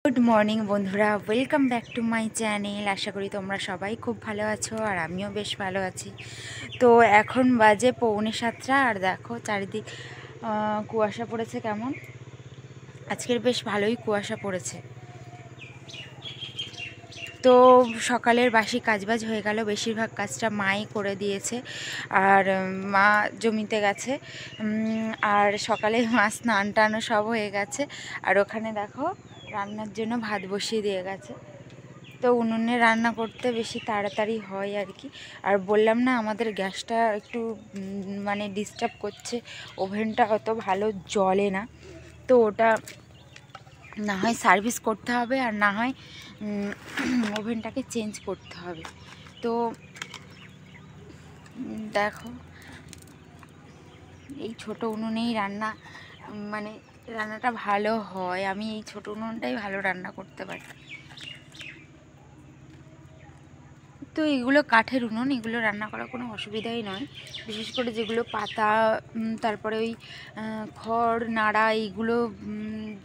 Good morning বন্ধুরা, welcome back to my channel. আশা করি তোমরা সবাই খুব ভালো আছো আর আমিও বেশ ভালো আছি। তো এখন বাজে 6:45 আর দেখো চারিদিক কুয়াশা পড়েছে কেমন। আজকের বেশ ভালোই কুয়াশা পড়েছে। তো সকালের বাসি কাজবাজ হয়ে গেল, বেশিরভাগ কাজটা মাই করে দিয়েছে। আর মা জমিতে গেছে, আর সকালে মা স্নান টানও সব হয়ে গেছে। আর ওখানে দেখো রান্নার জন্য ভাত বসিয়ে দিয়ে গেছে। তো উনুনে রান্না করতে বেশি তাড়াতাড়ি হয় আর কি। আর বললাম না, আমাদের গ্যাসটা একটু মানে ডিস্টার্ব করছে, ওভেনটা অত ভালো জ্বলে না। তো ওটা না হয় সার্ভিস করতে হবে, আর না হয় ওভেনটাকে চেঞ্জ করতে হবে। তো দেখো এই ছোট উনুনেই রান্না, মানে রান্নাটা ভালো হয়। আমি এই ছোট উনুনটাই ভালো রান্না করতে পারি। তো এগুলো কাঠের উনুন, এগুলো রান্না করার কোনো অসুবিধাই নয়। বিশেষ করে যেগুলো পাতা, তারপরে ওই খড় নাড়া, এইগুলো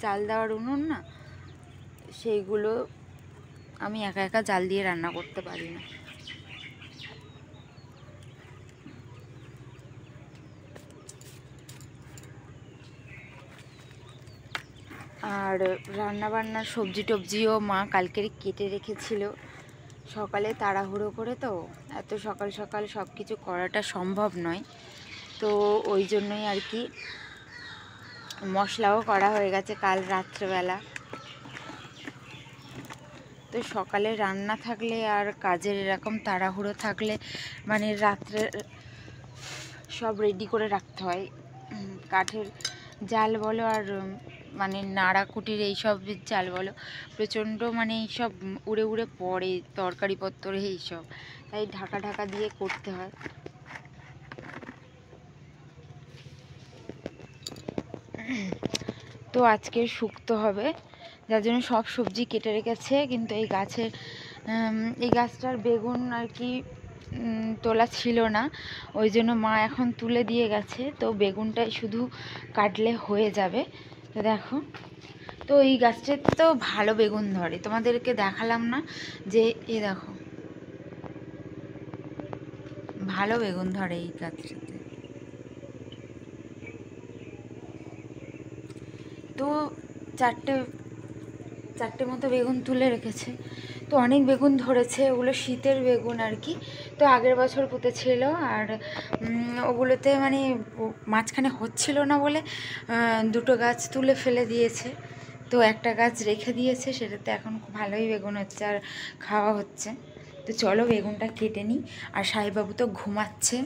জাল দেওয়ার উনুন না, সেইগুলো আমি একা একা জাল দিয়ে রান্না করতে পারি না। আর রান্না বান্নার সবজি টবজিও মা কালকের কেটে রেখেছিল। সকালে তাড়াহুড়ো করে, তো এত সকাল সকাল সব কিছু করাটা সম্ভব নয়। তো ওই জন্যই আর কি মশলাও করা হয়ে গেছে কাল রাত্রেবেলা। তো সকালে রান্না থাকলে আর কাজের এরকম তাড়াহুড়ো থাকলে মানে রাত্রে সব রেডি করে রাখতে হয়। কাঠের জাল বলো আর মানে নাড়া কুটির এইসব জাল বলো, প্রচণ্ড মানে এইসব উড়ে উড়ে পড়ে তরকারিপত্রে এইসব, তাই ঢাকা ঢাকা দিয়ে করতে হয়। তো আজকে শুক্তো হবে, যার জন্য সব সবজি কেটে রেখেছে। কিন্তু এই গাছটার বেগুন আর কি তোলা ছিল না, ওই জন্য মা এখন তুলে দিয়ে গেছে। তো বেগুনটাই শুধু কাটলে হয়ে যাবে। তো দেখো, তো এই গাছটাতে তো ভালো বেগুন ধরে, তোমাদেরকে দেখালাম না যে দেখো ভালো বেগুন ধরে এই গাছটাতে। তো চারটে মতো বেগুন তুলে রেখেছে। তো অনেক বেগুন ধরেছে, ওগুলো শীতের বেগুন আর কি। তো আগের বছর পুঁতেছিল, আর ওগুলোতে মানে মাঝখানে হচ্ছিল না বলে দুটো গাছ তুলে ফেলে দিয়েছে। তো একটা গাছ রেখে দিয়েছে, সেটাতে এখন ভালোই বেগুন হচ্ছে আর খাওয়া হচ্ছে। তো চলো বেগুনটা কেটে নিই। আর সাইবাবু তো ঘুমাচ্ছে,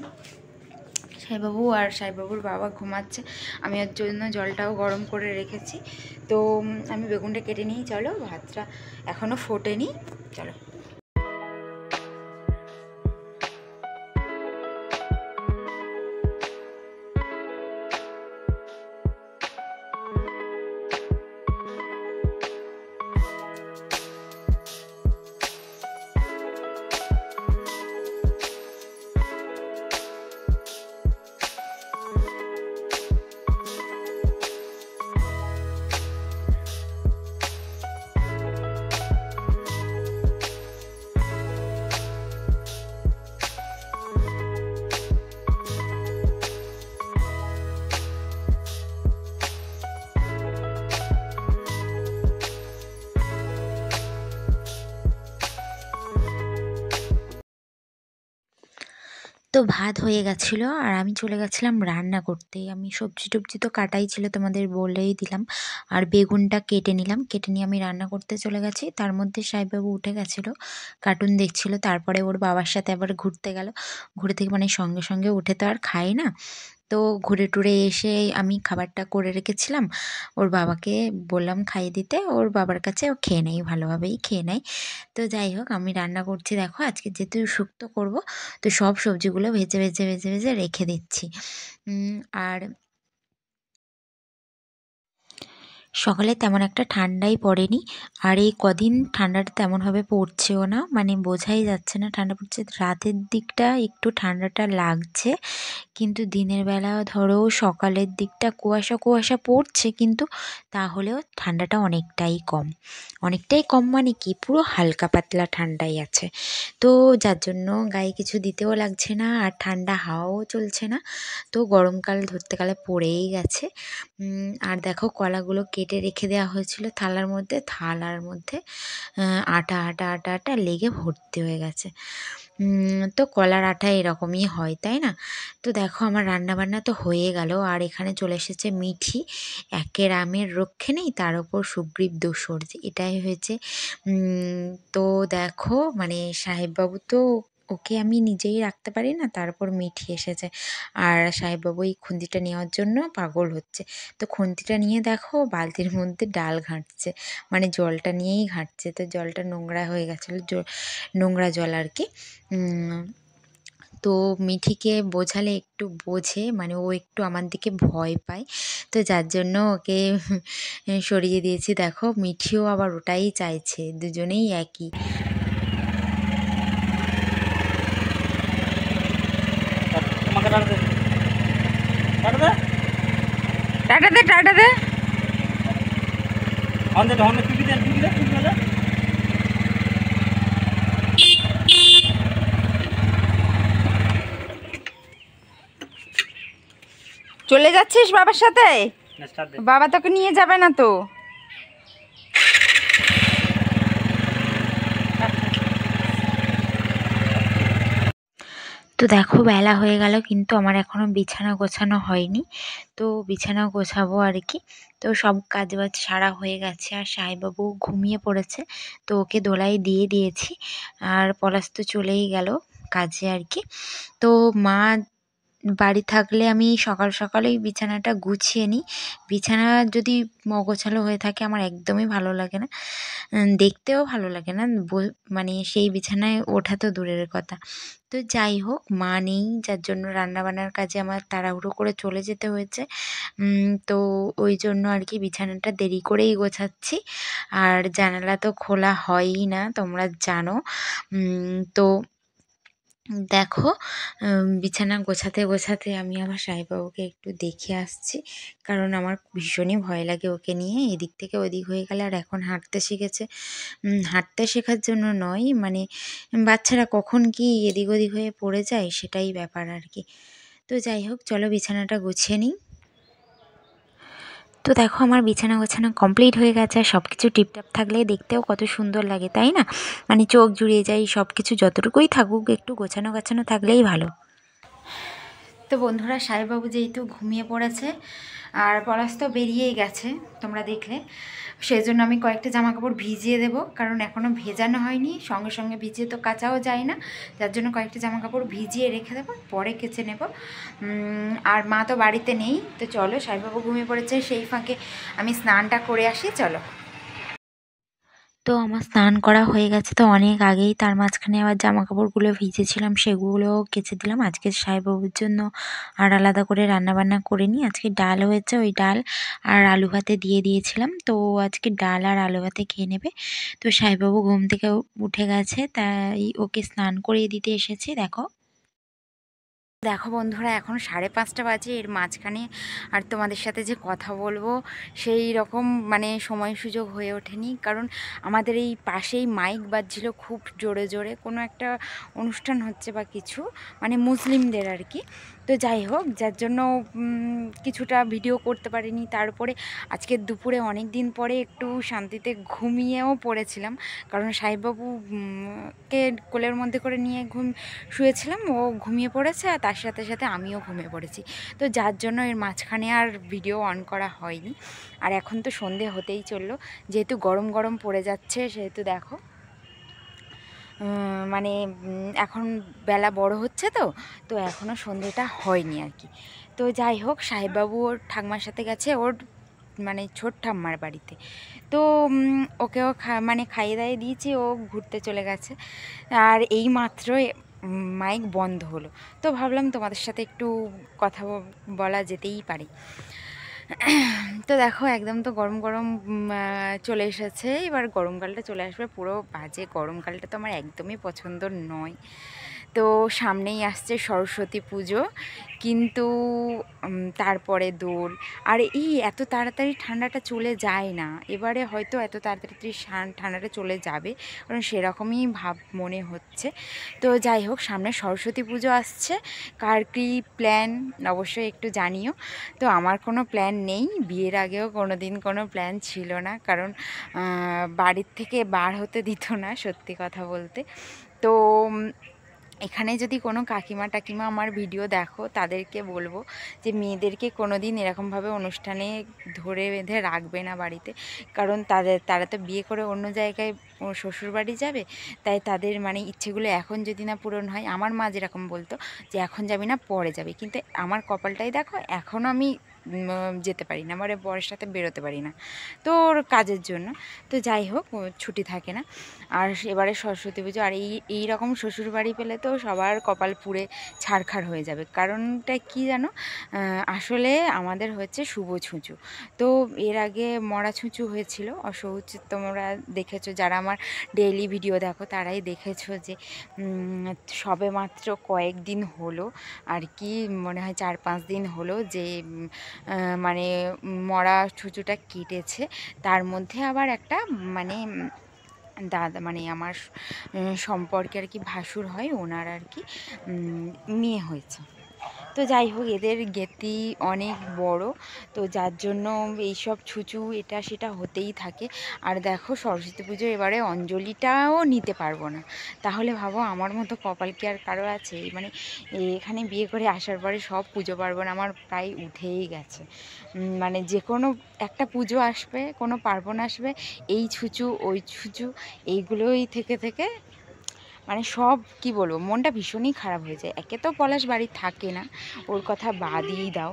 সাইবাবু আর সাইবাবুর বাবা ঘুমাচ্ছে। আমি ওর জন্য জলটাও গরম করে রেখেছি। তো আমি বেগুনটা কেটে নিই, চলো। ভাতটা এখনও ফোটেনি, চলো। তো ভাত হয়ে গেছিলো আর আমি চলে গেছিলাম রান্না করতে। আমি সবজি টবজি তো কাটাই ছিল, তোমাদের বলেই দিলাম। আর বেগুনটা কেটে নিলাম, কেটে নিয়ে আমি রান্না করতে চলে গেছি। তার মধ্যে সাহেববাবু উঠে গেছিলো, কার্টুন দেখছিল। তারপরে ওর বাবার সাথে আবার ঘুরতে গেল। ঘুরে থেকে মানে সঙ্গে সঙ্গে উঠে তো আর খায় না। তো ঘুরে টুরে এসে আমি খাবারটা করে রেখেছিলাম, ওর বাবাকে বললাম খাইয়ে দিতে। ওর বাবার কাছে ও খেয়ে নেয়, ভালোভাবেই খেয়ে নেয়। তো যাই হোক, আমি রান্না করছি দেখো। আজকে যেহেতু শুক্তো করব, তো সব সবজিগুলো ভেজে ভেজে ভেজে ভেজে রেখে দিচ্ছি। আর সকালে তেমন একটা ঠান্ডাই পড়েনি, আর এই কদিন ঠান্ডাটা তেমনভাবে পড়ছেও না, মানে বোঝাই যাচ্ছে না ঠান্ডা পড়ছে। রাতের দিকটা একটু ঠান্ডাটা লাগছে, কিন্তু দিনের বেলা ধরো সকালের দিকটা কুয়াশা কুয়াশা পড়ছে, কিন্তু তাহলেও ঠান্ডাটা অনেকটাই কম মানে কি পুরো হালকা পাতলা ঠান্ডাই আছে। তো যার জন্য গায়ে কিছু দিতেও লাগছে না, আর ঠান্ডা হাওয়াও চলছে না। তো গরমকাল ধরতে গেলে পড়েই গেছে। আর দেখো কলাগুলো কেটে রেখে দেওয়া হয়েছিল থালার মধ্যে আটা আটা আটা আটা লেগে ভর্তি হয়ে গেছে। তো কলার আটা এরকমই হয়, তাই না? তো দেখো আমার রান্নাবান্না তো হয়ে গেল, আর এখানে চলে এসেছে মিঠি। একের আমের রক্ষে নেই, তার ওপর সুগ্রীব দোসর, এটাই হয়েছে। তো দেখো মানে সাহেববাবু তো ওকে আমি নিজেই রাখতে পারি না, তারপর মিঠি এসেছে, আর সাহেববাবু এই খুন্তিটা নেওয়ার জন্য পাগল হচ্ছে। তো খুন্তিটা নিয়ে দেখো বালতির মধ্যে ডাল ঘাঁটছে, মানে জলটা নিয়েই ঘাঁটছে। তো জলটা নোংরা হয়ে গেছিলো, নোংরা জল আর কি। তো মিঠিকে বোঝালে একটু বোঝে, মানে ও একটু আমার দিকে ভয় পায়, তো যার জন্য ওকে সরিয়ে দিয়েছি। দেখো মিঠিও আবার ওটাই চাইছে, দুজনেই একই। টাটা দে টাটা দে। চলে যাচ্ছিস বাবার সাথে? বাবা তোকে নিয়ে যাবে না তো। তো দেখো বেলা হয়ে গেল, কিন্তু আমার এখনও বিছানা গোছানো হয়নি, তো বিছানা গোছাবো আর কি। তো সব কাজ বাজ সারা হয়ে গেছে, আর সাহেববাবু ঘুমিয়ে পড়েছে, তো ওকে দোলাই দিয়ে দিয়েছি। আর পলাশ তো চলেই গেল কাজে আর কি। তো মা বাড়ি থাকলে আমি সকাল সকালেই বিছানাটা গুছিয়ে নিই। বিছানা যদি অগোছালো হয়ে থাকে আমার একদমই ভালো লাগে না, দেখতেও ভালো লাগে না, মানে সেই বিছানায় ওঠা তো দূরের কথা। তো যাই হোক, মা নেই, যার জন্য রান্নাবান্নার কাজে আমার তাড়াহুড়ো করে চলে যেতে হয়েছে। তো ওই জন্য আর কি বিছানাটা দেরি করেই গোছাচ্ছি। আর জানালা তো খোলা হয়ই না, তোমরা জানো। তো দেখো বিছানা গোছাতে গোছাতে আমি আমার সাহেববাবুকে একটু দেখে আসছি, কারণ আমার ভীষণই ভয় লাগে ওকে নিয়ে এদিক থেকে ওদিক হয়ে গেলে। আর এখন হাঁটতে শিখেছে, হাঁটতে শেখার জন্য নয়, মানে বাচ্চারা কখন কি এদিক ওদিক হয়ে পড়ে যায় সেটাই ব্যাপার আর কি। তো যাই হোক, চলো বিছানাটা গুছিয়ে নিই। তো দেখো আমার বিছানা গোছানো কমপ্লিট হয়ে গেছে, আর সব কিছু টিপটাপ থাকলে দেখতেও কত সুন্দর লাগে, তাই না? মানে চোখ জুড়িয়ে যায়, সব কিছু যতটুকুই থাকুক একটু গোছানো গাছানো থাকলেই ভালো। তো বন্ধুরা, সাহেববাবু যেহেতু ঘুমিয়ে পড়েছে আর পলাশ তো বেরিয়েই গেছে তোমরা দেখলে, সেই জন্য আমি কয়েকটা জামা কাপড় ভিজিয়ে দেবো, কারণ এখনও ভেজানো হয়নি, সঙ্গে সঙ্গে ভিজিয়ে তো কাচাও যায় না, যার জন্য কয়েকটা জামা কাপড় ভিজিয়ে রেখে দেবো, পরে কেচে নেব। আর মা তো বাড়িতে নেই, তো চলো সাহেববাবু ঘুমিয়ে পড়েছে, সেই ফাঁকে আমি স্নানটা করে আসি, চলো। তো আমার স্নান করা হয়ে গেছে তো অনেক আগেই, তার মাঝখানে আবার জামা কাপড়গুলো ভিজেছিলাম সেগুলোও কেচে দিলাম। আজকে সাহেববাবুর জন্য আর আলাদা করে রান্না বান্না করিনি, আজকে ডাল হয়েছে, ওই ডাল আর আলু ভাতে দিয়ে দিয়েছিলাম, তো আজকে ডাল আর আলু ভাতে খেয়ে নেবে। তো সাহেববাবু ঘুম থেকে উঠে গেছে, তাই ওকে স্নান করিয়ে দিতে এসেছি। দেখো দেখো বন্ধুরা, এখন 5:30 বাজে, এর মাঝখানে আর তোমাদের সাথে যে কথা বলবো সেই রকম মানে সময় সুযোগ হয়ে ওঠেনি, কারণ আমাদের এই পাশেই মাইক বাজছিল খুব জোরে জোরে, কোনো একটা অনুষ্ঠান হচ্ছে বা কিছু, মানে মুসলিমদের আর কি। তো যাই হোক, যার জন্য কিছুটা ভিডিও করতে পারিনি। তারপরে আজকে দুপুরে অনেক দিন পরে একটু শান্তিতে ঘুমিয়েও পড়েছিলাম, কারণ সাহেববাবু কে কোলের মধ্যে করে নিয়ে শুয়েছিলাম, ও ঘুমিয়ে পড়েছে, আর তার সাথে সাথে আমিও ঘুমিয়ে পড়েছি। তো যার জন্য এর মাঝখানে আর ভিডিও অন করা হয়নি। আর এখন তো সন্ধে হতেই চললো, যেহেতু গরম গরম পড়ে যাচ্ছে, সেহেতু দেখো মানে এখন বেলা বড় হচ্ছে, তো এখনও সন্ধেটা হয়নি আর কি। তো যাই হোক, সাহেববাবু ওর ঠাম্মার সাথে গেছে, ওর মানে ছোট ঠাম্মার বাড়িতে। তো ওকেও মানে খাইয়ে দাইয়ে দিয়েছি, ও ঘুরতে চলে গেছে। আর এই মাত্র মাইক বন্ধ হলো, তো ভাবলাম তোমাদের সাথে একটু কথা বলা যেতেই পারে। তো দেখো একদম তো গরম গরম চলে এসেছে, এবার গরমকালটা চলে আসবে, পুরো বাজে গরমকালটা তো আমার একদমই পছন্দ নয়। তো সামনেই আসছে সরস্বতী পুজো, কিন্তু তারপরে দোল, আর এই এত তাড়াতাড়ি ঠান্ডাটা চলে যায় না, এবারে হয়তো এত তাড়াতাড়ি ঠান্ডাটা চলে যাবে, কারণ সেরকমই ভাব মনে হচ্ছে। তো যাই হোক, সামনে সরস্বতী পুজো আসছে, কার কী প্ল্যান অবশ্যই একটু জানিও। তো আমার কোনো প্ল্যান নেই, বিয়ের আগেও কোনো দিন কোনো প্ল্যান ছিল না, কারণ বাড়ির থেকে বার হতে দিত না সত্যি কথা বলতে। তো এখানে যদি কোনো কাকিমা টাকিমা আমার ভিডিও দেখো, তাদেরকে বলবো যে মেয়েদেরকে কোনো দিন এরকমভাবে অনুষ্ঠানে ধরে বেঁধে রাখবে না বাড়িতে, কারণ তারা তো বিয়ে করে অন্য জায়গায় শ্বশুরবাড়ি যাবে, তাই তাদের মানে ইচ্ছেগুলো এখন যদি না পূরণ হয়, আমার মা যেরকম বলতো যে এখন যাবি না পরে যাবে, কিন্তু আমার কপালটাই দেখো এখনও আমি যেতে পারি না, মানে বরের সাথে বেরোতে পারি না, তো ওর কাজের জন্য। তো যাই হোক, ছুটি থাকে না। আর এবারে সরস্বতী পুজো, আর এই রকম শ্বশুরবাড়ি পেলে তো সবার কপাল পুড়ে ছারখার হয়ে যাবে। কারণটা কি জানো, আসলে আমাদের হচ্ছে শুভ ছুঁচু। তো এর আগে মরা ছুঁচু হয়েছিল, অসৌচ, তোমরা দেখেছো, যারা আমার ডেইলি ভিডিও দেখো তারাই দেখেছো যে সবে মাত্র কয়েকদিন হলো আর কি, মনে হয় 4-5 দিন হলো যে মানে মরা ছুঁচুটা কেটেছে। তার মধ্যে আবার একটা মানে দাদা, মানে আমার সম্পর্কে আর কি ভাসুর হয়, ওনার আর কি মেয়ে হয়েছে। তো যাই হোক, এদের জ্ঞাতি অনেক বড়, তো যার জন্য এইসব ছুঁচু এটা সেটা হতেই থাকে। আর দেখো সরস্বতী পুজো এবারে অঞ্জলিটাও নিতে পারবো না, তাহলে ভাবো আমার মতো কপাল কি আর কারো আছে? মানে এখানে বিয়ে করে আসার পরে সব পুজো পার্বণ আমার প্রায় উঠেই গেছে। মানে যে কোনো একটা পুজো আসবে, কোনো পার্বণ আসবে, এই ছুঁচু ওই ছুঁচু এইগুলোই থেকে থেকে মানে সব কি বলবো, মনটা ভীষণই খারাপ হয়ে যায়। একে তো পলাশ বাড়ি থাকে না, ওর কথা বাদই দাও,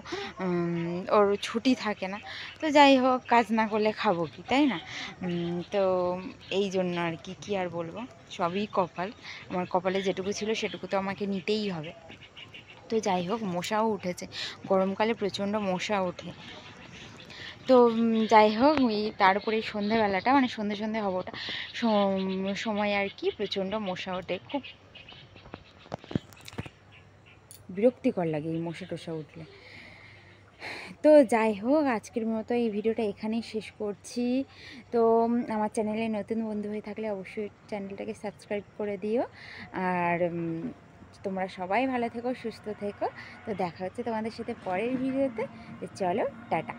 ওর ছুটি থাকে না। তো যাই হোক, কাজ না করলে খাবো কি, তাই না? তো এই জন্য আর কি, কী আর বলবো, সবই কপাল। আমার কপালে যেটুকু ছিল সেটুকু তো আমাকে নিতেই হবে। তো যাই হোক, মশাও উঠেছে, গরমকালে প্রচণ্ড মশা ওঠে। তো যাই হোক, তার উপরে এই সন্ধেবেলাটা, মানে সন্ধে সন্ধে হবোটা সময় আর কি, প্রচণ্ড মশা ওঠে, খুব বিরক্তিকর লাগে এই মশা টশা উঠলে। তো যাই হোক, আজকের মতো এই ভিডিওটা এখানেই শেষ করছি। তো আমার চ্যানেলে নতুন বন্ধু হয়ে থাকলে অবশ্যই চ্যানেলটাকে সাবস্ক্রাইব করে দিও। আর তোমরা সবাই ভালো থেকো, সুস্থ থেকো। তো দেখা হচ্ছে তোমাদের সাথে পরের ভিডিওতে। চলো, টাটা।